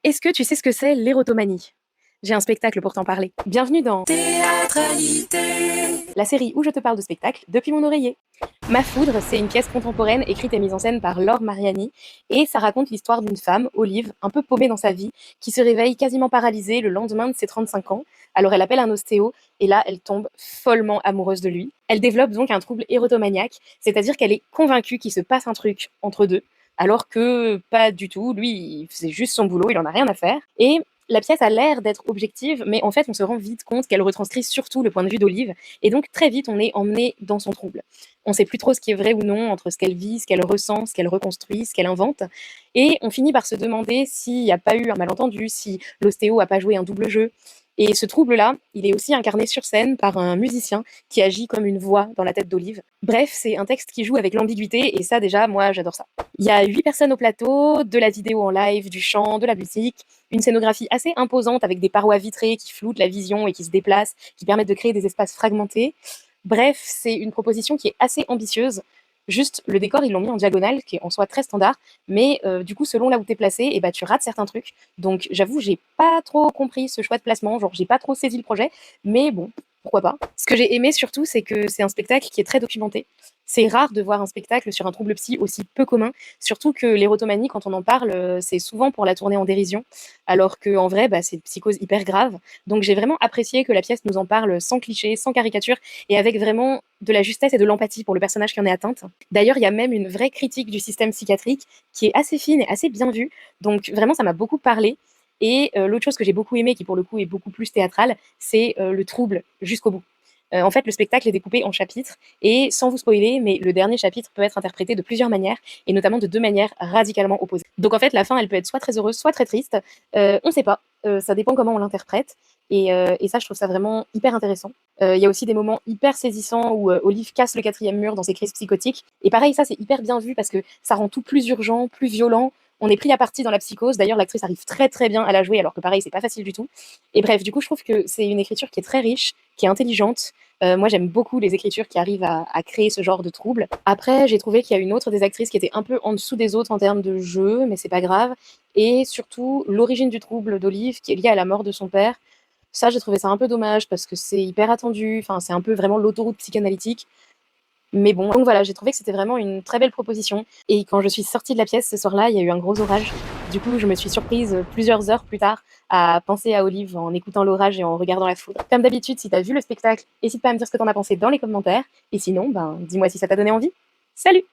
Est-ce que tu sais ce que c'est l'érotomanie? J'ai un spectacle pour t'en parler. Bienvenue dans Théâtralité. la série où je te parle de spectacle depuis mon oreiller. Ma Foudre, c'est une pièce contemporaine écrite et mise en scène par Laure Mariani, et ça raconte l'histoire d'une femme, Olive, un peu paumée dans sa vie, qui se réveille quasiment paralysée le lendemain de ses 35 ans. Alors elle appelle un ostéo, et là elle tombe follement amoureuse de lui. Elle développe donc un trouble érotomaniaque, c'est-à-dire qu'elle est convaincue qu'il se passe un truc entre deux, alors que pas du tout, lui, c'est juste son boulot, il en a rien à faire. Et la pièce a l'air d'être objective, mais en fait, on se rend vite compte qu'elle retranscrit surtout le point de vue d'Olive, et donc très vite, on est emmené dans son trouble. On ne sait plus trop ce qui est vrai ou non entre ce qu'elle vit, ce qu'elle ressent, ce qu'elle reconstruit, ce qu'elle invente, et on finit par se demander s'il n'y a pas eu un malentendu, si l'ostéo a pas joué un double jeu. Et ce trouble-là, il est aussi incarné sur scène par un musicien qui agit comme une voix dans la tête d'Olive. Bref, c'est un texte qui joue avec l'ambiguïté, et ça déjà, moi, j'adore ça. Il y a 8 personnes au plateau, de la vidéo en live, du chant, de la musique, une scénographie assez imposante avec des parois vitrées qui floutent la vision et qui se déplacent, qui permettent de créer des espaces fragmentés. Bref, c'est une proposition qui est assez ambitieuse. Juste, le décor, ils l'ont mis en diagonale, qui est en soi très standard, mais du coup, selon là où t'es placé, et bah, tu rates certains trucs. Donc, j'avoue, j'ai pas trop compris ce choix de placement, genre, j'ai pas trop saisi le projet, mais bon, pourquoi pas. Ce que j'ai aimé surtout, c'est que c'est un spectacle qui est très documenté. C'est rare de voir un spectacle sur un trouble psy aussi peu commun, surtout que l'érotomanie, quand on en parle, c'est souvent pour la tourner en dérision, alors qu'en vrai, bah, c'est une psychose hyper grave. Donc j'ai vraiment apprécié que la pièce nous en parle sans cliché, sans caricature, et avec vraiment de la justesse et de l'empathie pour le personnage qui en est atteinte. D'ailleurs, il y a même une vraie critique du système psychiatrique qui est assez fine et assez bien vue, donc vraiment ça m'a beaucoup parlé. Et l'autre chose que j'ai beaucoup aimé, qui pour le coup est beaucoup plus théâtrale, c'est le trouble jusqu'au bout. En fait, le spectacle est découpé en chapitres, et sans vous spoiler, mais le dernier chapitre peut être interprété de plusieurs manières, et notamment de deux manières radicalement opposées. Donc en fait, la fin, elle peut être soit très heureuse, soit très triste. On ne sait pas, ça dépend comment on l'interprète, et ça, je trouve ça vraiment hyper intéressant. Il y a aussi des moments hyper saisissants où Olive casse le quatrième mur dans ses crises psychotiques. Et pareil, ça, c'est hyper bien vu parce que ça rend tout plus urgent, plus violent. On est pris à partie dans la psychose. D'ailleurs, l'actrice arrive très très bien à la jouer, alors que pareil, c'est pas facile du tout. Et bref, du coup, je trouve que c'est une écriture qui est très riche, qui est intelligente. Moi, j'aime beaucoup les écritures qui arrivent à créer ce genre de trouble. Après, j'ai trouvé qu'il y a une autre des actrices qui était un peu en dessous des autres en termes de jeu, mais c'est pas grave. Et surtout, l'origine du trouble d'Olive, qui est liée à la mort de son père. Ça, j'ai trouvé ça un peu dommage parce que c'est hyper attendu. Enfin, c'est un peu vraiment l'autoroute psychanalytique. Mais bon, donc voilà, j'ai trouvé que c'était vraiment une très belle proposition. Et quand je suis sortie de la pièce ce soir-là, il y a eu un gros orage. Du coup, je me suis surprise plusieurs heures plus tard à penser à Olive en écoutant l'orage et en regardant la foudre. Comme d'habitude, si t'as vu le spectacle, n'hésite pas à me dire ce que t'en as pensé dans les commentaires. Et sinon, ben, dis-moi si ça t'a donné envie. Salut!